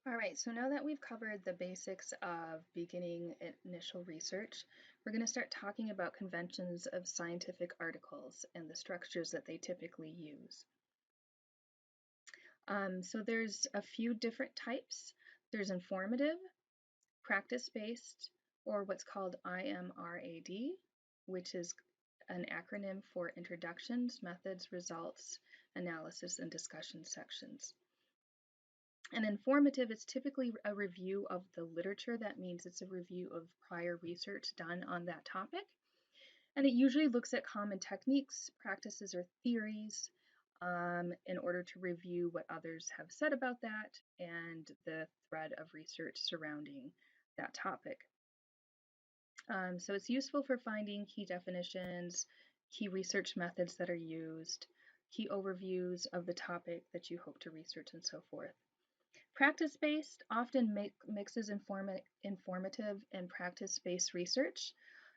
All right, so now that we've covered the basics of beginning initial research, we're going to start talking about conventions of scientific articles and the structures that they typically use. So there's a few different types. There's informative, practice-based, or what's called IMRAD, which is an acronym for Introductions, Methods, Results, Analysis, and Discussion sections. And informative is typically a review of the literature. That means it's a review of prior research done on that topic. And it usually looks at common techniques, practices, or theories in order to review what others have said about that and the thread of research surrounding that topic. So it's useful for finding key definitions, key research methods that are used, key overviews of the topic that you hope to research, and so forth. Practice-based often mixes informative and practice-based research,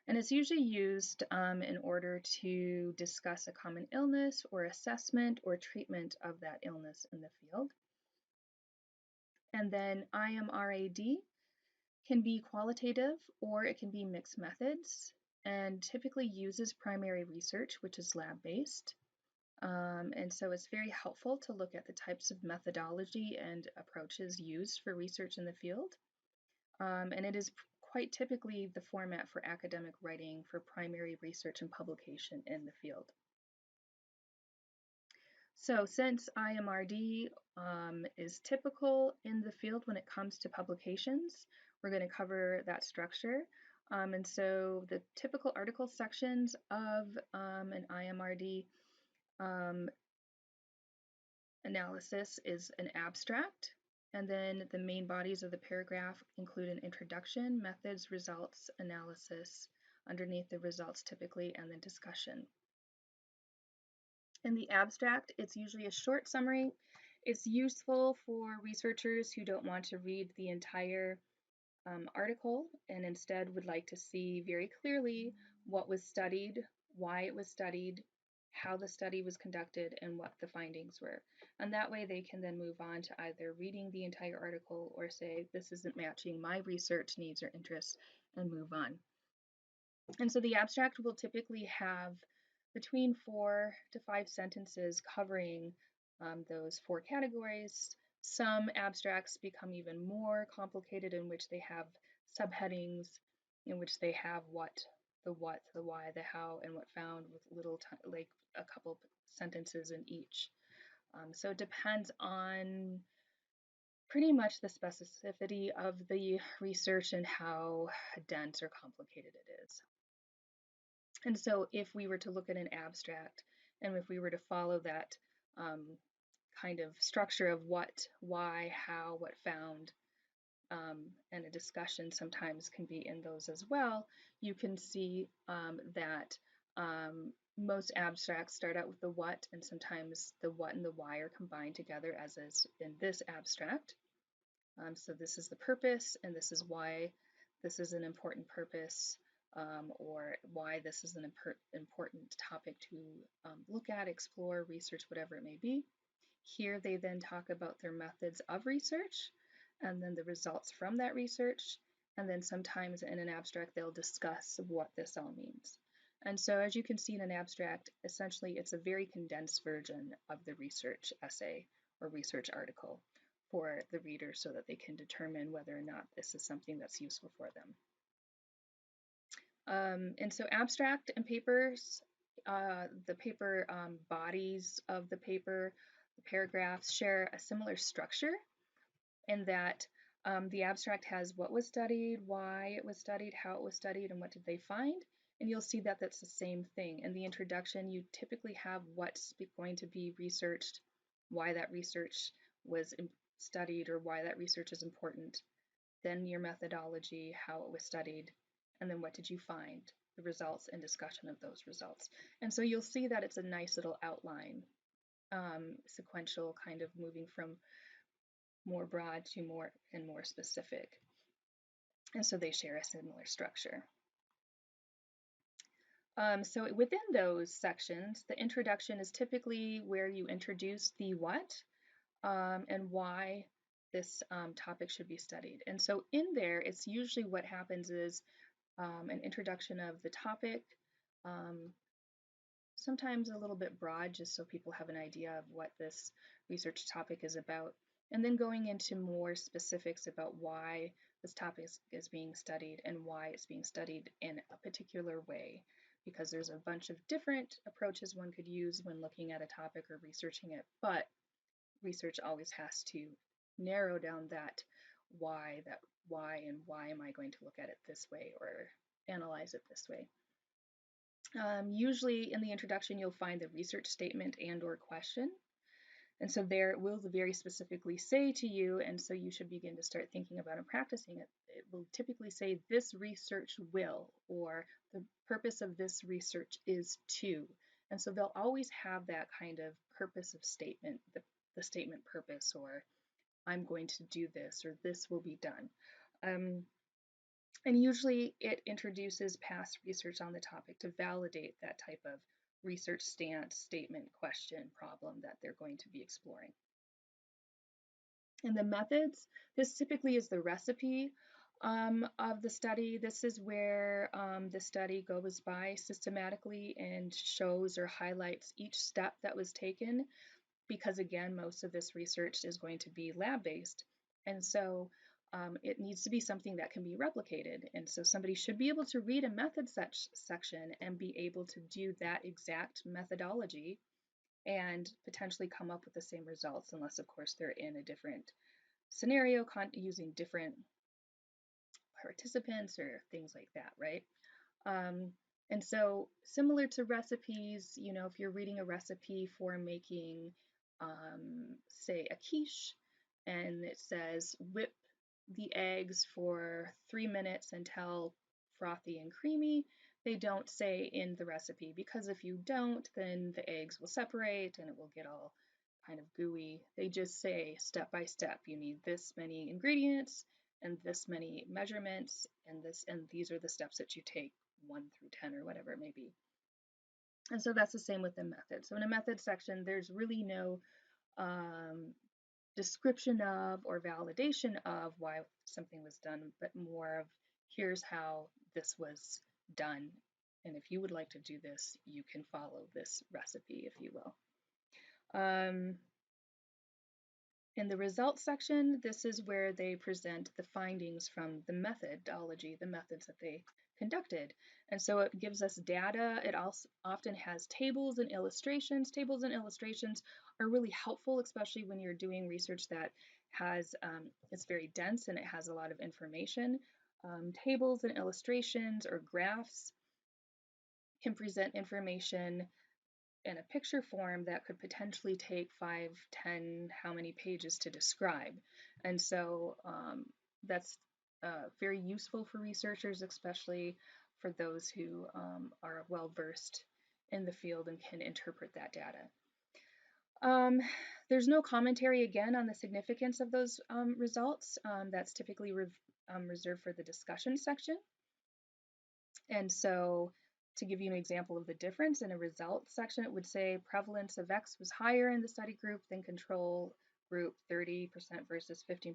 and it's usually used in order to discuss a common illness or assessment or treatment of that illness in the field. And then IMRAD can be qualitative or it can be mixed methods and typically uses primary research, which is lab-based. And so it's very helpful to look at the types of methodology and approaches used for research in the field. And it is quite typically the format for academic writing for primary research and publication in the field. So since IMRD is typical in the field when it comes to publications, we're going to cover that structure. And so the typical article sections of an IMRD analysis is an abstract, and then the main bodies of the paragraph include an introduction, methods, results, analysis, underneath the results typically, and then discussion. In the abstract, it's usually a short summary. It's useful for researchers who don't want to read the entire article and instead would like to see very clearly what was studied, why it was studied, how the study was conducted, and what the findings were. And that way they can then move on to either reading the entire article or say, this isn't matching my research needs or interests, and move on. And so the abstract will typically have between 4 to 5 sentences covering those 4 categories. Some abstracts become even more complicated in which they have subheadings, in which they have the what, the why, the how, and what found with little like a couple sentences in each. So it depends on pretty much the specificity of the research and how dense or complicated it is. And so if we were to look at an abstract and if we were to follow that kind of structure of what, why, how, what found, and a discussion sometimes can be in those as well, you can see that most abstracts start out with the what, and sometimes the what and the why are combined together, as is in this abstract. So this is the purpose, and this is why this is an important purpose, or why this is an important topic to look at, explore, research, whatever it may be. Here they then talk about their methods of research, and then the results from that research, and then sometimes in an abstract they'll discuss what this all means. And so as you can see in an abstract, essentially it's a very condensed version of the research essay or research article for the reader so that they can determine whether or not this is something that's useful for them. And so abstract and papers, the paper bodies of the paper, the paragraphs share a similar structure in that the abstract has what was studied, why it was studied, how it was studied, and what did they find. And you'll see that that's the same thing. In the introduction, you typically have what's going to be researched, why that research was studied or why that research is important, then your methodology, how it was studied, and then what did you find, the results and discussion of those results. And so you'll see that it's a nice little outline, sequential, kind of moving from more broad to more and more specific. And so they share a similar structure. So within those sections, the introduction is typically where you introduce the what and why this topic should be studied. And so in there, it's usually what happens is an introduction of the topic, sometimes a little bit broad, just so people have an idea of what this research topic is about, and then going into more specifics about why this topic is being studied and why it's being studied in a particular way, because there's a bunch of different approaches one could use when looking at a topic or researching it, but research always has to narrow down that why and why am I going to look at it this way or analyze it this way. Usually in the introduction, you'll find the research statement and or question. And so there it will very specifically say to you, and so you should begin to start thinking about and practicing it. It will typically say this research will, or the purpose of this research is to. And so they'll always have that kind of purpose of statement, the statement purpose, or I'm going to do this, or this will be done. And usually it introduces past research on the topic to validate that type of research stance, statement, question, problem that they're going to be exploring. And the methods, this typically is the recipe of the study. This is where the study goes by systematically and shows or highlights each step that was taken, because again, most of this research is going to be lab-based. And so it needs to be something that can be replicated. And so somebody should be able to read a method section and be able to do that exact methodology and potentially come up with the same results, unless of course they're in a different scenario using different participants or things like that, right? And so similar to recipes, you know, if you're reading a recipe for making, say, a quiche, and it says whip the eggs for 3 minutes until frothy and creamy, they don't say in the recipe, because if you don't, then the eggs will separate and it will get all kind of gooey. They just say step by step, you need this many ingredients and this many measurements, and these are the steps that you take, 1 through 10 or whatever it may be. And so that's the same with the method. So in a method section, there's really no description of or validation of why something was done, but more of here's how this was done. And if you would like to do this, you can follow this recipe, if you will. In the results section, this is where they present the findings from the methodology, the methods that they conducted. And so it gives us data. It also often has tables and illustrations. Tables and illustrations are really helpful, especially when you're doing research that has, it's very dense and it has a lot of information. Tables and illustrations or graphs can present information in a picture form that could potentially take 5, 10, how many pages to describe. And so that's very useful for researchers, especially for those who are well versed in the field and can interpret that data. There's no commentary again on the significance of those results. That's typically reserved for the discussion section. And so to give you an example of the difference in a results section, it would say prevalence of X was higher in the study group than control group, 30% versus 15%.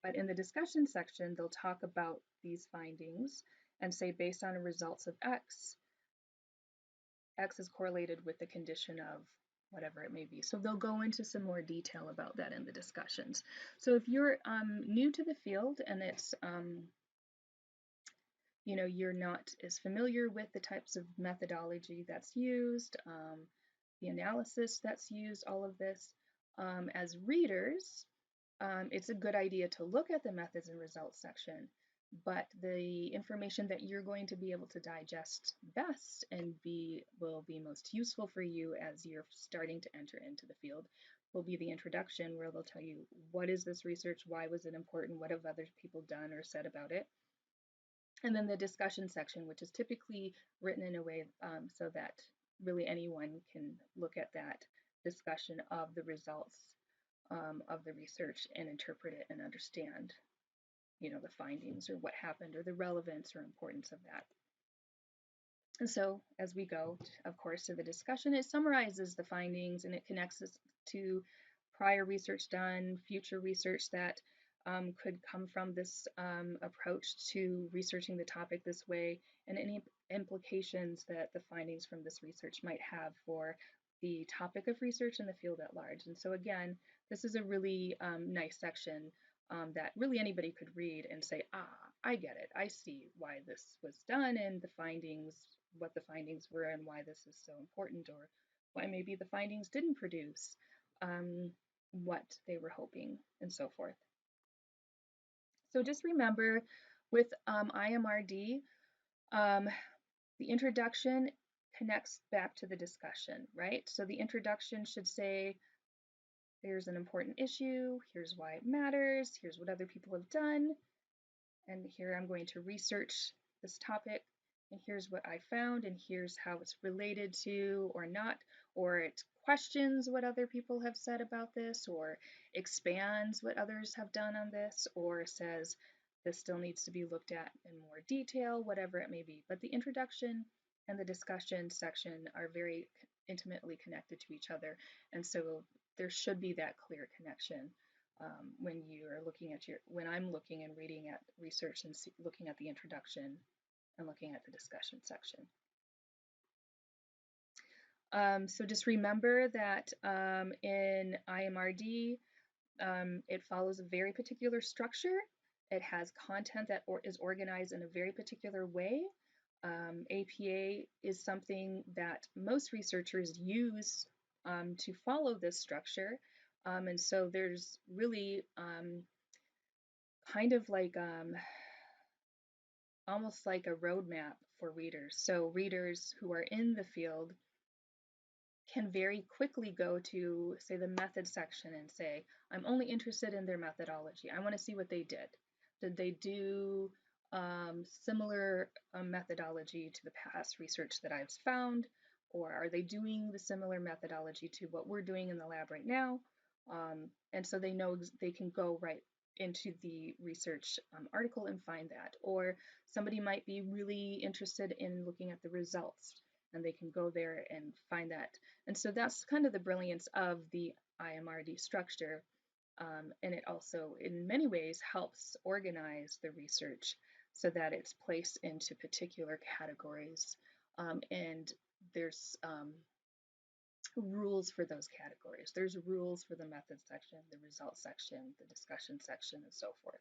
But in the discussion section, they'll talk about these findings and say based on the results of X, X is correlated with the condition of whatever it may be. So they'll go into some more detail about that in the discussions. So if you're new to the field and it's you know, you're not as familiar with the types of methodology that's used, the analysis that's used, all of this. As readers, it's a good idea to look at the methods and results section, but the information that you're going to be able to digest best and will be most useful for you as you're starting to enter into the field will be the introduction, where they'll tell you what is this research, why was it important, what have other people done or said about it. And then the discussion section, which is typically written in a way so that really anyone can look at that discussion of the results of the research and interpret it and understand, you know, the findings or what happened or the relevance or importance of that. And so as we go, of course, to the discussion, it summarizes the findings and it connects us to prior research done, future research that could come from this approach to researching the topic this way, and any implications that the findings from this research might have for the topic of research and the field at large. And so again, this is a really nice section that really anybody could read and say, ah, I get it. I see why this was done and the findings, what the findings were and why this is so important, or why maybe the findings didn't produce what they were hoping, and so forth. So just remember with IMRD, the introduction connects back to the discussion, right? So the introduction should say, here's an important issue, here's why it matters, here's what other people have done, and here I'm going to research this topic, and here's what I found, and here's how it's related to or not, or it questions what other people have said about this, or expands what others have done on this, or says this still needs to be looked at in more detail, whatever it may be. But the introduction and the discussion section are very intimately connected to each other, and so there should be that clear connection when you are looking at when I'm looking and reading at research and looking at the introduction and looking at the discussion section. So just remember that in IMRD, it follows a very particular structure. It has content that is organized in a very particular way. APA is something that most researchers use to follow this structure. And so there's really kind of like almost like a roadmap for readers. So readers who are in the field can very quickly go to, say, the method section and say, I'm only interested in their methodology. I want to see what they did. Did they do similar methodology to the past research that I've found? Or are they doing the similar methodology to what we're doing in the lab right now? And so they know they can go right into the research article and find that. Or somebody might be really interested in looking at the results, and they can go there and find that. And so that's kind of the brilliance of the IMRD structure. And it also, in many ways, helps organize the research so that it's placed into particular categories. And there's rules for those categories. There's rules for the method section, the results section, the discussion section, and so forth.